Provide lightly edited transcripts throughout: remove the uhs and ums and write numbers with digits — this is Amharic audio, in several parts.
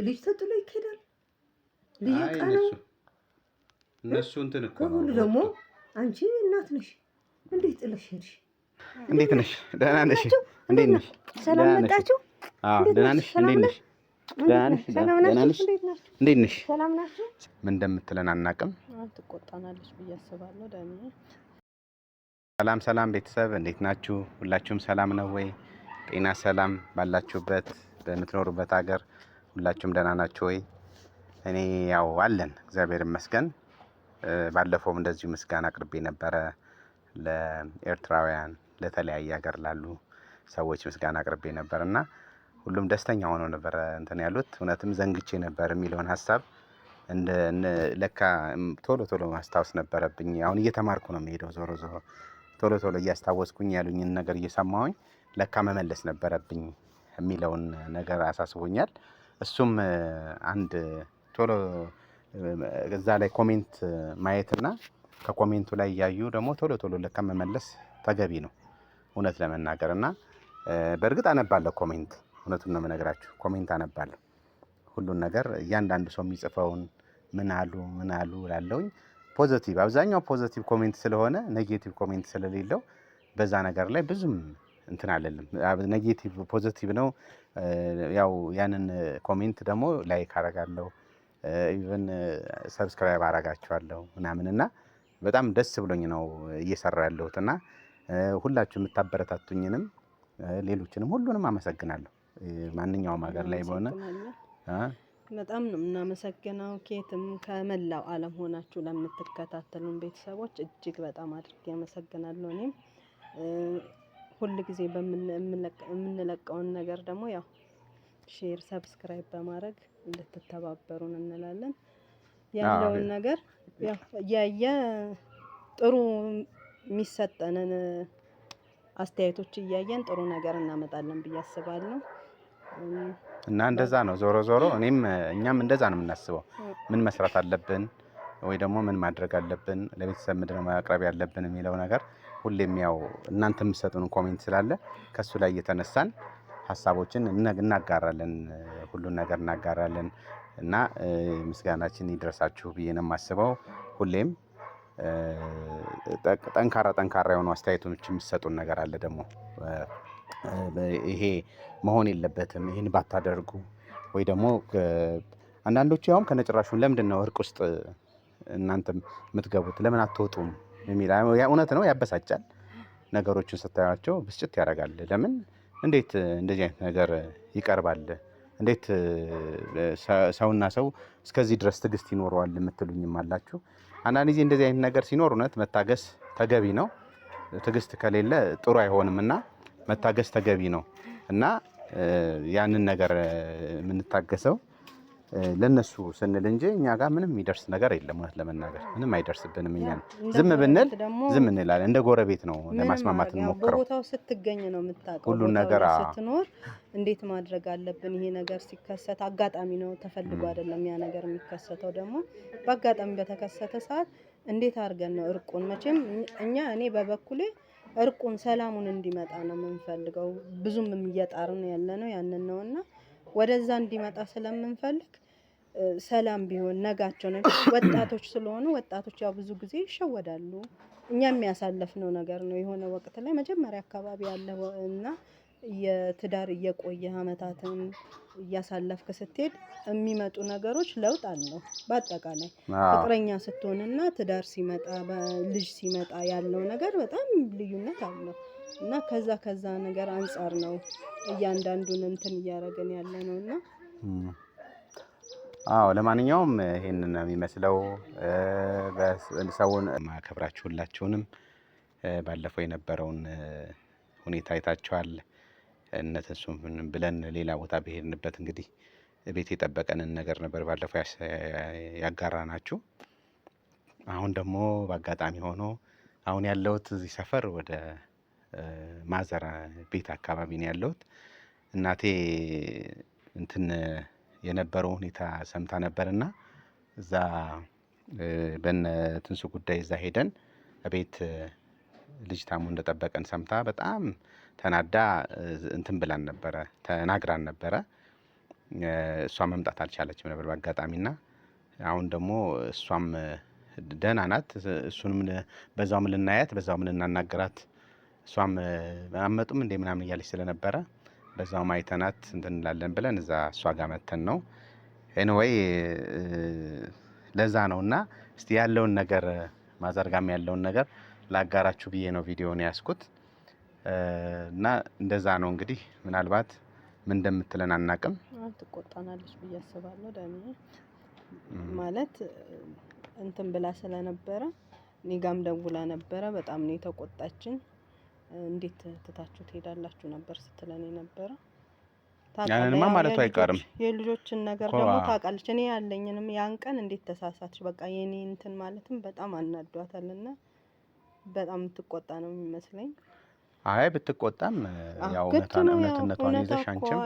ልጅ ተጥሎ ይኬዳል። ልጅ ቃለው እነሱ እንትን እኮ ነው ደግሞ አንቺ እናት ነሽ እንዴት ጥለሽ ሄድሽ? እንዴት ነሽ? ደህና ነሽ? እንዴት ነሽ? ሰላም መጣችሁ? አዎ ደህና ነሽ? እንዴት ነሽ? ደህና ነሽ? ደህና ነሽ? እንዴት ነሽ? ሰላም ናችሁ? ምን እንደምትለን አናውቅም። ትቆጣናለች ብዬ አስባለሁ። ዳኒ ሰላም ሰላም ቤተሰብ እንዴት ናችሁ? ሁላችሁም ሰላም ነው ወይ? ጤና ሰላም ባላችሁበት በምትኖሩበት ሀገር ሁላችሁም ደህና ናችሁ ወይ? እኔ ያው አለን እግዚአብሔር ይመስገን። ባለፈውም እንደዚሁ ምስጋና አቅርቤ ነበረ ለኤርትራውያን ለተለያየ ሀገር ላሉ ሰዎች ምስጋና አቅርቤ ነበርና ሁሉም ደስተኛ ሆነው ነበር እንትን ያሉት። እውነትም ዘንግቼ ነበር የሚለውን ሀሳብ ለካ ቶሎ ማስታወስ ነበረብኝ። አሁን እየተማርኩ ነው የምሄደው። ዞሮ ቶሎ እያስታወስኩኝ ያሉኝን ነገር እየሰማሁኝ ለካ መመለስ ነበረብኝ የሚለውን ነገር አሳስቦኛል። እሱም አንድ ቶሎ እዛ ላይ ኮሜንት ማየትና ከኮሜንቱ ላይ ያዩ ደግሞ ቶሎ ለካ መመለስ ተገቢ ነው እውነት ለመናገር እና በእርግጥ አነባለሁ ኮሜንት። እውነቱን ነው የምነግራችሁ፣ ኮሜንት አነባለሁ። ሁሉን ነገር እያንዳንዱ ሰው የሚጽፈውን ምን አሉ ላለውኝ ፖዚቲቭ፣ አብዛኛው ፖዚቲቭ ኮሜንት ስለሆነ ኔጌቲቭ ኮሜንት ስለሌለው በዛ ነገር ላይ ብዙም እንትን አይደለም። ኔጌቲቭ ፖዚቲቭ ነው። ያው ያንን ኮሜንት ደግሞ ላይክ አረጋለሁ፣ ኢቭን ሰብስክራይብ አረጋቸዋለሁ ምናምንና በጣም ደስ ብሎኝ ነው እየሰራ ያለሁት እና ሁላችሁ የምታበረታቱኝንም ሌሎችንም ሁሉንም አመሰግናለሁ። ማንኛውም ሀገር ላይ በሆነ በጣም ነው የምናመሰግነው። ኬትም ከመላው ዓለም ሆናችሁ ለምትከታተሉን ቤተሰቦች እጅግ በጣም አድርጌ አመሰግናለሁ። እኔም ሁል ጊዜ የምንለቀውን ነገር ደግሞ ያው ሼር፣ ሰብስክራይብ በማድረግ እንድትተባበሩን እንላለን። ያለውን ነገር ያው ያየ ጥሩ የሚሰጠንን አስተያየቶች እያየን ጥሩ ነገር እናመጣለን ብዬ አስባለሁ። እና እንደዛ ነው ዞሮ እኛም እንደዛ ነው የምናስበው። ምን መስራት አለብን ወይ ደግሞ ምን ማድረግ አለብን፣ ለቤተሰብ ምንድን ነው ማቅረብ ያለብን የሚለው ነገር ሁሌም ያው እናንተ የምትሰጡን ኮሜንት ስላለ ከሱ ላይ እየተነሳን ሀሳቦችን እናጋራለን፣ ሁሉን ነገር እናጋራለን እና ምስጋናችን ይድረሳችሁ ብዬ ነው የማስበው። ሁሌም ጠንካራ የሆኑ አስተያየቶች የሚሰጡን ነገር አለ ደግሞ ይሄ መሆን የለበትም ይሄን ባታደርጉ ወይ ደግሞ አንዳንዶቹ ያውም ከነጭራሹ ለምንድን ነው እርቅ ውስጥ እናንተ የምትገቡት ለምን አትወጡም የሚል እውነት ነው፣ ያበሳጫል። ነገሮችን ስታያቸው ብስጭት ያደርጋል። ለምን እንዴት እንደዚህ አይነት ነገር ይቀርባል? እንዴት ሰውና ሰው እስከዚህ ድረስ ትዕግስት ይኖረዋል የምትሉኝም አላችሁ። አንዳንድ ጊዜ እንደዚህ አይነት ነገር ሲኖር እውነት መታገስ ተገቢ ነው። ትዕግስት ከሌለ ጥሩ አይሆንም እና መታገስ ተገቢ ነው እና ያንን ነገር የምንታገሰው ለነሱ ስንል እንጂ እኛ ጋር ምንም የሚደርስ ነገር የለም። እውነት ለመናገር ምንም አይደርስብንም። እኛ ዝም ብንል ዝም እንላለን። እንደ ጎረቤት ነው ለማስማማት እንሞክረው። ቦታው ስትገኝ ነው የምታውቀው። ሁሉ ነገር ስትኖር እንዴት ማድረግ አለብን። ይሄ ነገር ሲከሰት አጋጣሚ ነው፣ ተፈልጎ አይደለም ያ ነገር የሚከሰተው። ደግሞ በአጋጣሚ በተከሰተ ሰዓት እንዴት አድርገን ነው እርቁን መቼም እኔ በበኩሌ እርቁን ሰላሙን እንዲመጣ ነው የምንፈልገው። ብዙም እየጣርን ያለነው ያንን ነውና ወደዛ እንዲመጣ ስለምንፈልግ ሰላም ቢሆን ነጋቸው ነው። ወጣቶች ስለሆኑ ወጣቶች ያው ብዙ ጊዜ ይሸወዳሉ። እኛ የሚያሳለፍነው ነገር ነው። የሆነ ወቅት ላይ መጀመሪያ አካባቢ ያለው እና የትዳር እየቆየ አመታትን እያሳለፍክ ስትሄድ የሚመጡ ነገሮች ለውጥ አለው። በአጠቃላይ ፍቅረኛ ስትሆንና ትዳር ሲመጣ ልጅ ሲመጣ ያለው ነገር በጣም ልዩነት አለው እና ከዛ ነገር አንፃር ነው እያንዳንዱን እንትን እያደረግን ያለ ነውና ለማንኛውም ይሄንን ነው የሚመስለው። ሰውን ማከብራችሁላችሁንም ባለፈው የነበረውን ሁኔታ አይታችኋል። እነሱም ብለን ሌላ ቦታ በሄድንበት እንግዲህ ቤት የጠበቀንን ነገር ነበር ባለፈው ያጋራናችሁ። አሁን ደግሞ በአጋጣሚ ሆኖ አሁን ያለሁት እዚህ ሰፈር ወደ ማዘር ቤት አካባቢ ነው ያለሁት። እናቴ እንትን የነበረው ሁኔታ ሰምታ ነበርና እዛ በእነ ትንሱ ጉዳይ እዛ ሄደን ቤት ልጅ ታሙ እንደጠበቀን ሰምታ በጣም ተናዳ እንትን ብላን ነበረ፣ ተናግራን ነበረ። እሷ መምጣት አልቻለችም ነበር በአጋጣሚና አሁን ደግሞ እሷም ደህና ናት። እሱንም በዛውም ልናያት በዛውም ልናናገራት እሷም አመጡም እንደ ምናምን እያለች ስለነበረ በዛውም አይተናት እንትን እንላለን ብለን እዛ እሷ ጋር መተን ነው። ኤኒዌይ ለዛ ነውና እስቲ ያለውን ነገር ማዘርጋም ያለውን ነገር ላጋራችሁ ብዬ ነው ቪዲዮውን ያስኩት እና እንደዛ ነው እንግዲህ ምናልባት ምን እንደምትለን አናቅም። ትቆጣናለች ብዬ አስባለሁ። ዳኒ ማለት እንትን ብላ ስለነበረ እኔ ጋም ደውላ ነበረ። በጣም ነው የተቆጣችን። እንዴት ትታችሁ ትሄዳላችሁ ነበር ስትለኝ ነበረ። ያንንማ ማለቱ አይቀርም። የልጆችን ነገር ደግሞ ታውቃለች። እኔ ያለኝንም ያን ቀን እንዴት ተሳሳትሽ በቃ የኔ እንትን ማለትም በጣም አናዷታልና በጣም ትቆጣ ነው የሚመስለኝ። አይ ብትቆጣም ያው እውነትነቷን ይዘሽ አንቺም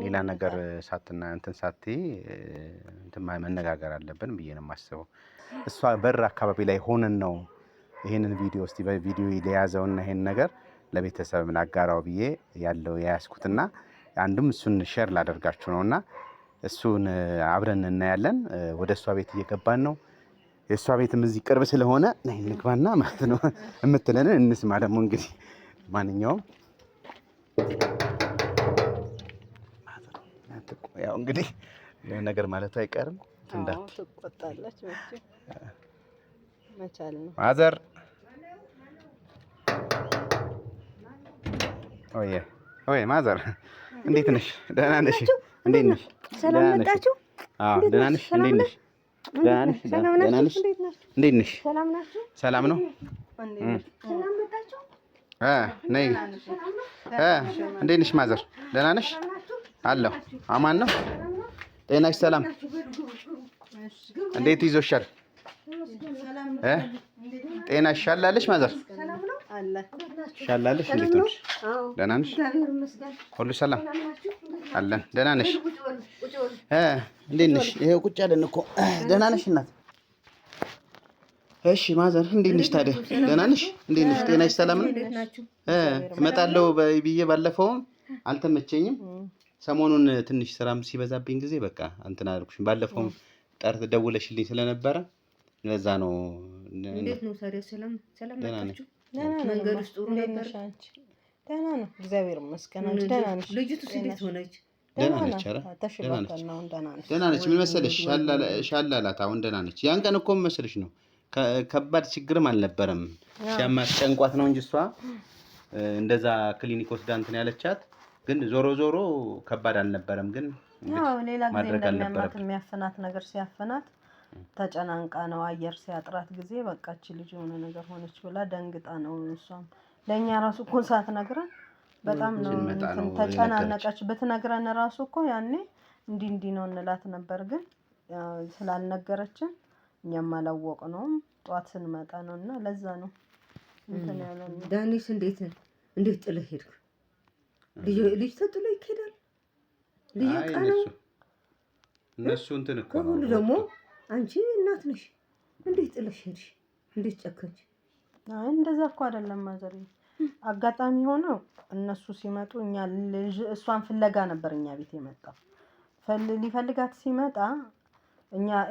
ሌላ ነገር ሳትና እንትን ሳትይ እንትን መነጋገር አለብን ብዬ ነው የማስበው። እሷ በር አካባቢ ላይ ሆነን ነው ይሄንን ቪዲዮ እስቲ በቪዲዮ የያዘውና ይሄን ነገር ለቤተሰብ ላጋራው ብዬ ያለው ያያስኩትና አንድም እሱን ሼር ላደርጋችሁ ነውና እሱን አብረን እናያለን። ወደ እሷ ቤት እየገባን ነው። የእሷ ቤትም እዚህ ቅርብ ስለሆነ ነይ ልግባና ማለት ነው የምትለንን እንስማ። ደግሞ እንግዲህ ማንኛውም ያው እንግዲህ የሆነ ነገር ማለቱ አይቀርም። ትቆጣለች መቻል ነው ማዘር። ኦዬ ማዘር እንዴት ነሽ? ደህና ነሽ? እንዴት ነሽ? ሰላም መጣችሁ? አዎ ደህና ነሽ? እንዴት ነሽ? ደህና ነሽ? ደህና ነሽ? እንዴት ነሽ? ሰላም ናችሁ? ሰላም ነው። ሰላም መጣችሁ? ነይ እንዴት ነሽ ማዘር? ደህና ነሽ? አለሁ። አማን ነው? ጤናሽ ሰላም? እንዴት ይዞሻል? ጤናሽ ሻላለሽ ማዘር? ሻላለሽ? እንዴት ነሽ? ደህና ነሽ? ሁሉ ሰላም አለን። ደህና ነሽ? እንዴት ነሽ? ይሄው ቁጭ ያለን እኮ። ደህና ነሽ እናት? እሺ ማዘር እንዴት ነሽ ታዲያ? ደህና ነሽ? እንዴት ነሽ? ጤናሽ ሰላም ነው? እመጣለሁ ብዬ ባለፈውም አልተመቸኝም። ሰሞኑን ትንሽ ስራም ሲበዛብኝ ጊዜ በቃ እንትን አልኩሽ። ባለፈውም ደውለሽልኝ ስለነበረ ለዛ ነው። እንዴት ነው ታዲያ? ሰላም ናችሁ? መንገድ ውስጥ ጥሩ ነበር? ደህና ነው እግዚአብሔር ይመስገን። አንቺ ደህና ነሽ? ልጅቱስ እንዴት ሆነች? ደህና ነች። ኧረ ደህና ነች። ምን መሰለሽ ሻላላት አሁን ደህና ነች። ያን ቀን እኮ ምን መሰለሽ ነው ከባድ ችግርም አልነበረም። ሲያማስጨንቋት ነው እንጂ እሷ እንደዛ ክሊኒክ ወስዳ እንትን ያለቻት ግን ዞሮ ዞሮ ከባድ አልነበረም። ግን ሌላ ጊዜ እንደሚያማት የሚያፈናት ነገር ሲያፈናት ተጨናንቃ ነው አየር ሲያጥራት ጊዜ በቃች ልጅ የሆነ ነገር ሆነች ብላ ደንግጣ ነው። እሷም ለእኛ ራሱ እኮ ሳትነግረን በጣም ነው ተጨናነቀች። ብትነግረን ራሱ እኮ ያኔ እንዲህ ነው እንላት ነበር። ግን ስላልነገረችን እኛም አላወቅነውም። ጧት ስንመጣ ነው እና ለዛ ነው እንትን ያለን። ዳኒስ እንዴት ጥለህ ሄድክ? ልጅ ተጥሎ ይኬዳል? ልጅ ነው እነሱ እንትን እኮ ነው። ሁሉ ደግሞ አንቺ እናት ነሽ። እንዴት ጥለሽ ሄድሽ? እንዴት ጨከንሽ? አይ እንደዛ እኮ አይደለም ማዘር። አጋጣሚ ሆነው እነሱ ሲመጡ እኛ እሷን ፍለጋ ነበር እኛ ቤት የመጣው። ሊፈልጋት ሲመጣ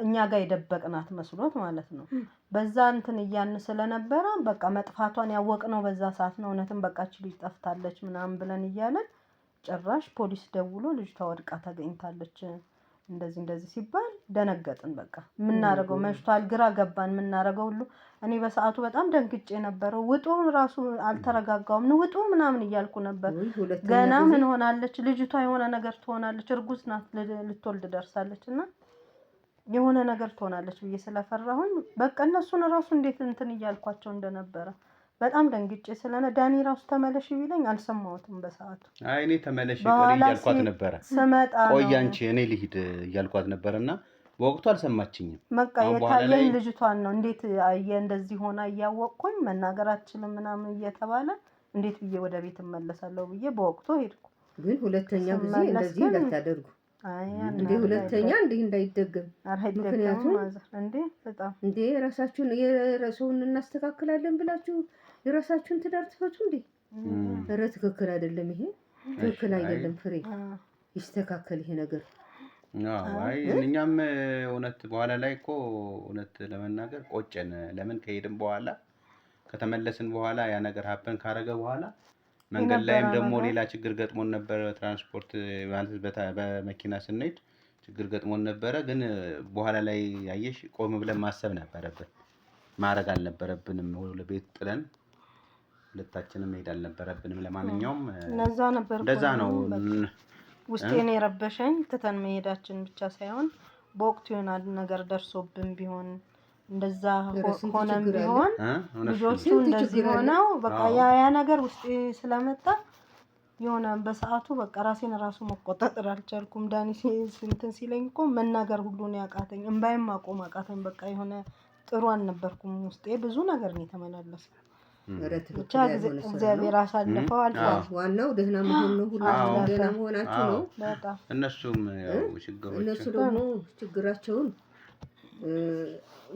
እኛ ጋር የደበቅናት መስሎት ማለት ነው። በዛ እንትን እያን ስለነበረ በቃ መጥፋቷን ያወቅነው በዛ ሰዓት ነው። እውነትም በቃች ልጅ ጠፍታለች ምናምን ብለን እያለን ጭራሽ ፖሊስ ደውሎ ልጅቷ ወድቃ ተገኝታለች እንደዚህ ሲባል ደነገጥን። በቃ ምናረገው መሽቷል፣ ግራ ገባን። ምናረገው ሁሉ እኔ በሰዓቱ በጣም ደንግጬ ነበር። ውጡ ራሱ አልተረጋጋውም። ውጡ ምናምን እያልኩ ነበር። ገና ምን ሆናለች ልጅቷ? የሆነ ነገር ትሆናለች፣ እርጉዝ ናት፣ ልትወልድ ደርሳለች እና የሆነ ነገር ትሆናለች ብዬ ስለፈራሁኝ በቃ እነሱን ራሱ እንዴት እንትን እያልኳቸው እንደነበረ በጣም ደንግጬ ስለነ ዳኒ ራሱ ተመለሽ ቢለኝ አልሰማሁትም በሰዓቱ። አይ እኔ ተመለሽ ቀሪ እያልኳት ነበር። ስመጣ ቆይ አንቺ እኔ ልሂድ እያልኳት ነበርና በወቅቱ አልሰማችኝም። በቃ የታየኝ ልጅቷን ነው። እንዴት አየ እንደዚህ ሆና እያወቅኩኝ መናገር አትችልም ምናምን እየተባለ እንዴት ብዬ ወደ ቤት እመለሳለሁ ብዬ በወቅቱ ሄድኩ። ግን ሁለተኛ ጊዜ እንደዚህ እንዳታደርጉ እንዴ! ሁለተኛ እንዲህ እንዳይደገም። ምክንያቱም እንዴ ራሳችሁን የራስዎን እናስተካክላለን ብላችሁ የራሳችሁን ትዳር ትፈቱ እንዴ? ኧረ ትክክል አይደለም። ይሄ ትክክል አይደለም። ፍሬ ይስተካከል ይሄ ነገር። አይ እኛም እውነት በኋላ ላይ እኮ እውነት ለመናገር ቆጨን። ለምን ከሄድን በኋላ ከተመለስን በኋላ ያ ነገር ሀፐን ካረገ በኋላ መንገድ ላይም ደግሞ ሌላ ችግር ገጥሞን ነበር። ትራንስፖርት ማለት በመኪና ስንሄድ ችግር ገጥሞን ነበረ። ግን በኋላ ላይ ያየሽ ቆም ብለን ማሰብ ነበረብን። ማድረግ አልነበረብንም። ቤት ጥለን ሁለታችንም መሄድ አልነበረብንም። ለማንኛውም እንደዛ ነው ውስጤን የረበሸኝ። ትተን መሄዳችን ብቻ ሳይሆን በወቅቱ የሆነ ነገር ደርሶብን ቢሆን እንደዛ ሆነም ቢሆን ልጆቹ እንደዚህ ሆነው በቃ ያ ነገር ውስጤ ስለመጣ የሆነ በሰዓቱ በቃ ራሴን ራሱ መቆጣጠር አልቻልኩም። ዳኒ እንትን ሲለኝ እኮ መናገር ሁሉ ነው ያቃተኝ። እንባይም ማቆም አቃተኝ። በቃ የሆነ ጥሩ አልነበርኩም። ውስጤ ብዙ ነገር ነው የተመላለሰው። ብቻ እግዚአብሔር አሳልፈው አልፏል። ዋናው ደህና መሆን ነው። ሁላችንም ደህና መሆናችሁ ነው። እነሱም ያው ችግሮች እነሱ ደግሞ ችግራቸውን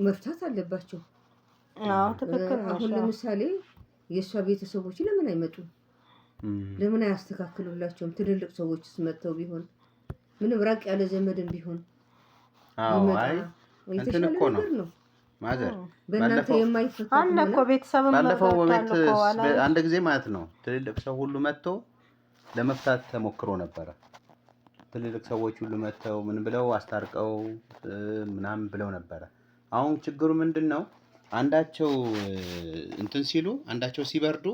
መፍታት አለባቸው። አዎ ትክክል ነው። አሁን ለምሳሌ የእሷ ቤተሰቦች ለምን አይመጡም? ለምን አያስተካክሉላቸውም? ትልልቅ ሰዎችስ መጥተው ቢሆን ምንም ራቅ ያለ ዘመድም ቢሆን አይ እንትን እኮ ነው ማዘር በእናንተ የማይፈታ አለ እኮ ቤተሰብም ባለፈው አንድ ጊዜ ማለት ነው ትልልቅ ሰው ሁሉ መጥቶ ለመፍታት ተሞክሮ ነበረ። ትልልቅ ሰዎች ሁሉ መጥተው ምን ብለው አስታርቀው ምናምን ብለው ነበረ። አሁን ችግሩ ምንድነው? አንዳቸው እንትን ሲሉ አንዳቸው ሲበርዱ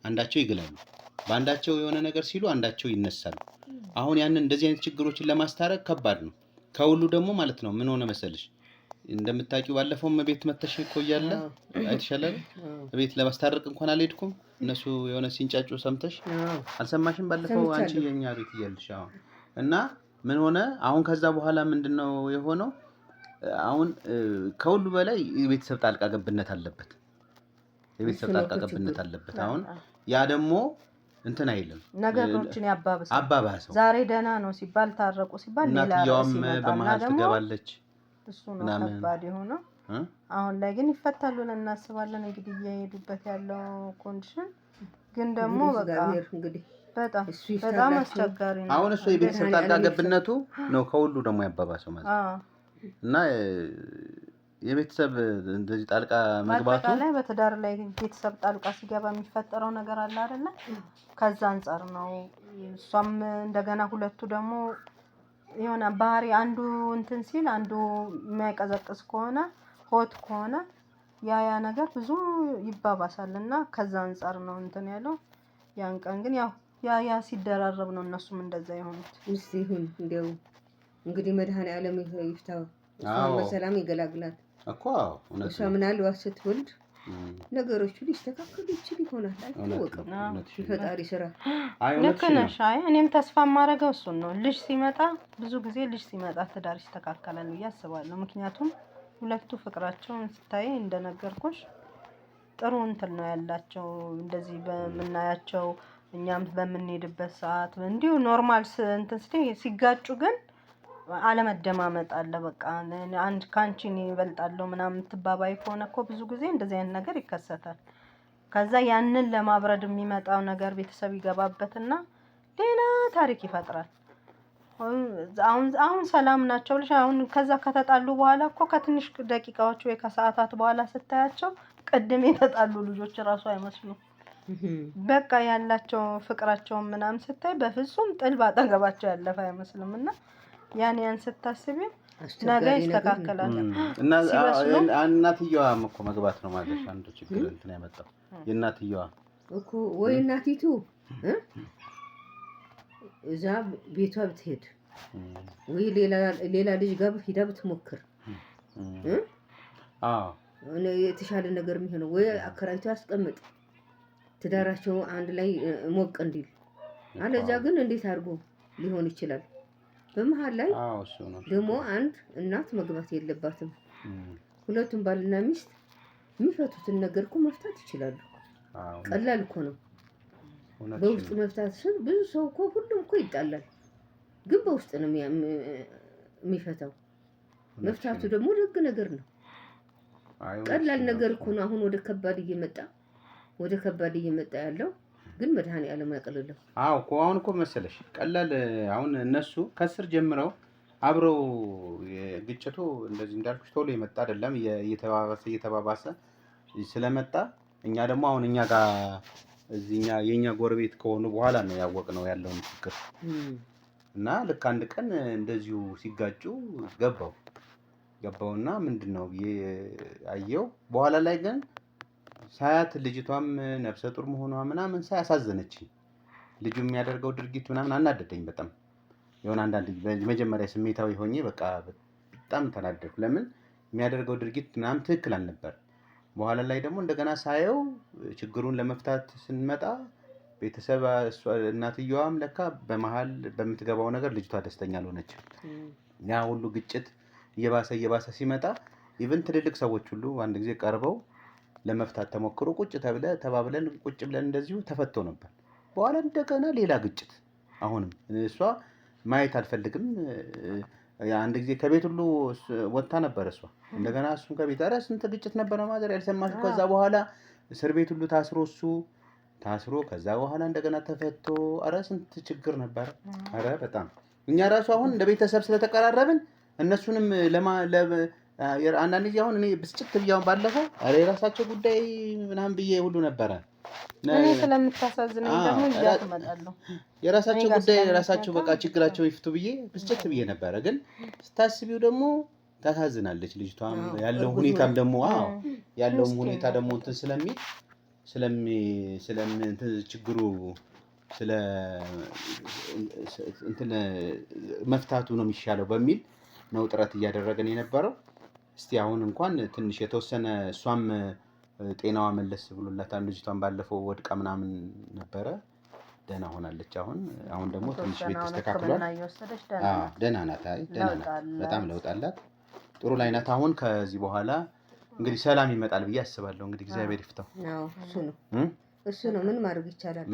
አንዳቸው ይግላሉ። በአንዳቸው የሆነ ነገር ሲሉ አንዳቸው ይነሳሉ። አሁን ያንን እንደዚህ አይነት ችግሮችን ለማስታረቅ ከባድ ነው። ከሁሉ ደግሞ ማለት ነው ምን ሆነ መሰልሽ? እንደምታውቂው ባለፈው ቤት መተሽ እኮ እያለ አይተሻል። ቤት ለማስታረቅ እንኳን አልሄድኩም። እነሱ የሆነ ሲንጫጩ ሰምተሽ አልሰማሽም? ባለፈው አንቺ የኛ ቤት እያልሽ እና ምን ሆነ አሁን ከዛ በኋላ ምንድነው የሆነው? አሁን ከሁሉ በላይ የቤተሰብ ጣልቃ ገብነት አለበት። የቤተሰብ ጣልቃ ገብነት አለበት። አሁን ያ ደግሞ እንትን አይልም ነገሮችን ያባባሰው። ዛሬ ደህና ነው ሲባል ታረቁ ሲባል ሌላ እናትየውም በመሀል ትገባለች። እሱ ነው ከባድ የሆነው። አሁን ላይ ግን ይፈታሉ ብለን እናስባለን። እንግዲህ እየሄዱበት ያለው ኮንዲሽን ግን ደግሞ በቃ እንግዲህ በጣም አስቸጋሪ ነው። አሁን እሱ የቤተሰብ ጣልቃ ገብነቱ ነው ከሁሉ ደግሞ ያባባሰው ማለት እና የቤተሰብ እንደዚህ ጣልቃ መግባቱ ላይ በትዳር ላይ ቤተሰብ ጣልቃ ሲገባ የሚፈጠረው ነገር አለ አይደለ? ከዛ አንፃር ነው። እሷም እንደገና ሁለቱ ደግሞ የሆነ ባህሪ አንዱ እንትን ሲል አንዱ የሚያቀዘቅዝ ከሆነ ሆት ከሆነ ያ ነገር ብዙ ይባባሳልና ከዛ አንፃር ነው እንትን ያለው። ያን ቀን ግን ያው ያ ሲደራረብ ነው እነሱም እንደዛ የሆኑት። እስቲ ይሁን እንደው እንግዲህ መድኃኔዓለም ይፍታው። እሷን በሰላም ይገላግላት እኮ እሷ ምናልባት ስትወልድ ነገሮች ሊስተካከሉ ይችል ይሆናል። አይታወቅም። የፈጣሪ ስራ። ልክ ነሽ። እኔም ተስፋ የማደርገው እሱን ነው። ልጅ ሲመጣ ብዙ ጊዜ ልጅ ሲመጣ ትዳር ይስተካከላል ብዬ አስባለሁ። ምክንያቱም ሁለቱ ፍቅራቸውን ስታይ እንደነገርኩሽ ጥሩ እንትን ነው ያላቸው። እንደዚህ በምናያቸው እኛም በምንሄድበት ሰዓት እንዲሁ ኖርማል እንትን ሲጋጩ ግን አለመደማመጥ አለ። በቃ አንድ ካንቺ እኔ እበልጣለሁ ምናምን ትባባይ ከሆነ እኮ ብዙ ጊዜ እንደዚህ አይነት ነገር ይከሰታል። ከዛ ያንን ለማብረድ የሚመጣው ነገር ቤተሰብ ይገባበትና ሌላ ታሪክ ይፈጥራል። አሁን ሰላም ናቸው ልጅ አሁን ከዛ ከተጣሉ በኋላ እኮ ከትንሽ ደቂቃዎች ወይ ከሰዓታት በኋላ ስታያቸው ቅድም የተጣሉ ልጆች ራሱ አይመስሉም። በቃ ያላቸው ፍቅራቸውን ምናምን ስታይ በፍጹም ጥል ባጠገባቸው ያለፈ አይመስልም። እና ያን ስታስቢው ነገ ይስተካከላል። እና እናትየዋም እኮ መግባት ነው ማለት አንዱ ችግር እንትን ያመጣው የእናትየዋ እኮ ወይ እናቲቱ እዛ ቤቷ ብትሄድ ወይ ሌላ ልጅ ጋር ሂዳ ብትሞክር የተሻለ ነገር የሚሆነው ወይ አከራይቶ ያስቀምጥ ትዳራቸው አንድ ላይ ሞቅ እንዲል። አለዛ ግን እንዴት አድርጎ ሊሆን ይችላል? በመሃል ላይ ደግሞ አንድ እናት መግባት የለባትም። ሁለቱም ባልና ሚስት የሚፈቱትን ነገር እኮ መፍታት ይችላሉ። ቀላል እኮ ነው። በውስጥ መፍታት ስል ብዙ ሰው እኮ ሁሉም እኮ ይጣላል፣ ግን በውስጥ ነው የሚፈታው። መፍታቱ ደግሞ ደግ ነገር ነው። ቀላል ነገር እኮ ነው። አሁን ወደ ከባድ እየመጣ ያለው ግን መድኃኔዓለም ያቀልለው። እኮ አሁን እኮ መሰለሽ ቀላል አሁን እነሱ ከስር ጀምረው አብረው ግጭቱ እንደዚህ እንዳልኩሽ ቶሎ የመጣ አይደለም። እየተባባሰ ስለመጣ እኛ ደግሞ አሁን እኛ ጋር እዚህኛ የኛ ጎረቤት ከሆኑ በኋላ ነው ያወቅነው ያለውን ችግር እና ልክ አንድ ቀን እንደዚሁ ሲጋጩ ገባውና ምንድነው አየው። በኋላ ላይ ግን ሳያት ልጅቷም ነፍሰ ጡር መሆኗ ምናምን ሳያሳዘነችኝ ልጁ የሚያደርገው ድርጊት ምናምን አናደደኝ በጣም። የሆነ አንዳንድ መጀመሪያ ስሜታዊ ሆኜ በቃ በጣም ተናደድኩ። ለምን የሚያደርገው ድርጊት ምናምን ትክክል አልነበር። በኋላ ላይ ደግሞ እንደገና ሳየው ችግሩን ለመፍታት ስንመጣ ቤተሰብ እናትየዋም ለካ በመሃል በምትገባው ነገር ልጅቷ ደስተኛ አልሆነችም። ያ ሁሉ ግጭት እየባሰ ሲመጣ ኢቭን ትልልቅ ሰዎች ሁሉ አንድ ጊዜ ቀርበው ለመፍታት ተሞክሮ ተባብለን ቁጭ ብለን እንደዚሁ ተፈቶ ነበር። በኋላ እንደገና ሌላ ግጭት አሁንም እሷ ማየት አልፈልግም። አንድ ጊዜ ከቤት ሁሉ ወጣ ነበር እሷ እንደገና እሱን ከቤት አረ ስንት ግጭት ነበር ማዘር ያልሰማሽ። ከዛ በኋላ እስር ቤት ሁሉ ታስሮ ከዛ በኋላ እንደገና ተፈቶ አረ ስንት ችግር ነበር። አረ በጣም እኛ ራሱ አሁን እንደ ቤተሰብ ስለተቀራረብን እነሱንም አንዳንድ ጊዜ አሁን እኔ ብስጭት ብያውን ባለፈው አረ የራሳቸው ጉዳይ ምናምን ብዬ ሁሉ ነበረ። እኔ ስለምታሳዝነኝ ደግሞ ይያት እመጣለሁ። የራሳቸው ጉዳይ የራሳቸው በቃ ችግራቸው ይፍቱ ብዬ ብስጭት ብዬ ነበረ። ግን ስታስቢው ደግሞ ታሳዝናለች ልጅቷም ያለው ሁኔታም ደግሞ ያለው ሁኔታ ደግሞ እንትን ስለምን ችግሩ እንትን መፍታቱ ነው የሚሻለው በሚል ነው ጥረት እያደረገን የነበረው። እስቲ አሁን እንኳን ትንሽ የተወሰነ እሷም ጤናዋ መለስ ብሎላታል። ልጅቷን ባለፈው ወድቃ ምናምን ነበረ ደህና ሆናለች። አሁን ደግሞ ትንሽ ቤት ተስተካክሏል። ደህና ናት። በጣም ለውጥ አላት። ጥሩ ላይ ናት። አሁን ከዚህ በኋላ እንግዲህ ሰላም ይመጣል ብዬ አስባለሁ። እንግዲህ እግዚአብሔር ይፍታው። እሱ ነው ምን ማድረግ ይቻላል?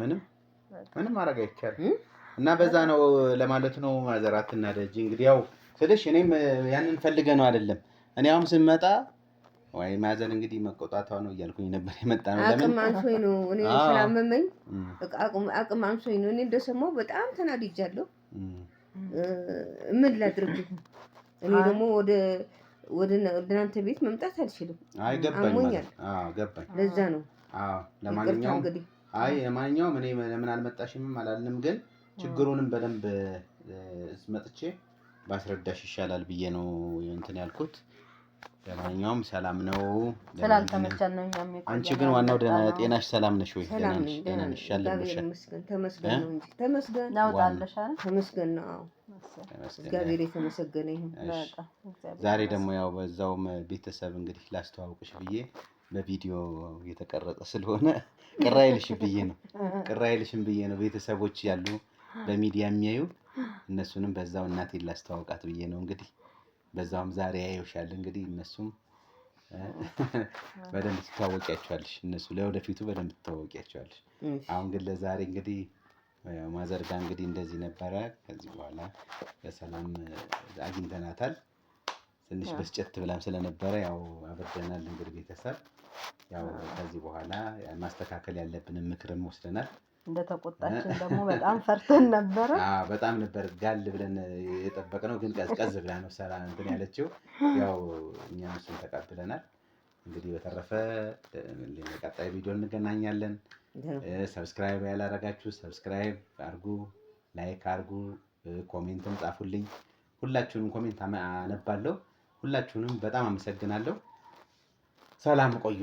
ምንም ማድረግ አይቻልም። እና በዛ ነው ለማለት ነው። ማዘራት እና ደጅ እንግዲህ ያው ስልሽ እኔም ያንን ፈልገ ነው አይደለም። እኔ አሁን ስመጣ ወይ ማዘር እንግዲህ መቆጣቷ ነው እያልኩኝ ነበር የመጣ ነው። ለምን አቅም አንሶኝ ነው እኔ ስላመመኝ አቅም አንሶኝ ነው። እኔ እንደሰማው በጣም ተናድጃለሁ። ምን ላድርግ? እኔ ደግሞ ወደ እናንተ ቤት መምጣት አልችልም። አሞኛል። ገባኝ። ለዛ ነው። ለማንኛውም እኔ ለምን አልመጣሽም አላልንም፣ ግን ችግሩንም በደንብ መጥቼ ባስረዳሽ ይሻላል ብዬ ነው እንትን ያልኩት። ለማንኛውም ሰላም ነው። ስላልተመቸን ነው እኛም። አንቺ ግን ዋናው ጤናሽ ሰላም ነሽ ወይ? ደህና ነሽ? ተመስገን ነው እንጂ ተመስገን ናውጣለሽ አይደል? ተመስገን ነው። እግዚአብሔር የተመሰገነ ይሁን። ዛሬ ደግሞ ያው በዛውም ቤተሰብ እንግዲህ ላስተዋውቅሽ ብዬ በቪዲዮ የተቀረጸ ስለሆነ ቅር አይልሽም ብዬ ነው። ቤተሰቦች ያሉ በሚዲያ የሚያዩ እነሱንም በዛው እናቴን ላስተዋውቃት ብዬ ነው። እንግዲህ በዛውም ዛሬ ያዩሻል። እንግዲህ እነሱም በደንብ ትተዋወቂያቸዋለሽ። እነሱ ለወደፊቱ በደንብ ትተዋወቂያቸዋለሽ። አሁን ግን ለዛሬ እንግዲህ ማዘርጋ እንግዲህ እንደዚህ ነበረ። ከዚህ በኋላ በሰላም አግኝተናታል። ትንሽ በስጨት ብላም ስለነበረ ያው አበደናል። እንግዲህ ቤተሰብ ያው ከዚህ በኋላ ማስተካከል ያለብንን ምክርም ወስደናል። እንደተቆጣችን ደግሞ በጣም ፈርተን ነበረ። በጣም ነበር ጋል ብለን የጠበቅነው፣ ግን ቀዝቀዝ ብላ ነው ሰራ እንትን ያለችው። ያው እኛም እሱን ተቀብለናል። እንግዲህ በተረፈ ቀጣይ ቪዲዮ እንገናኛለን። ሰብስክራይብ ያላረጋችሁ ሰብስክራይብ አርጉ፣ ላይክ አርጉ፣ ኮሜንትም ጻፉልኝ። ሁላችሁንም ኮሜንት አነባለሁ። ሁላችሁንም በጣም አመሰግናለሁ። ሰላም ቆዩ።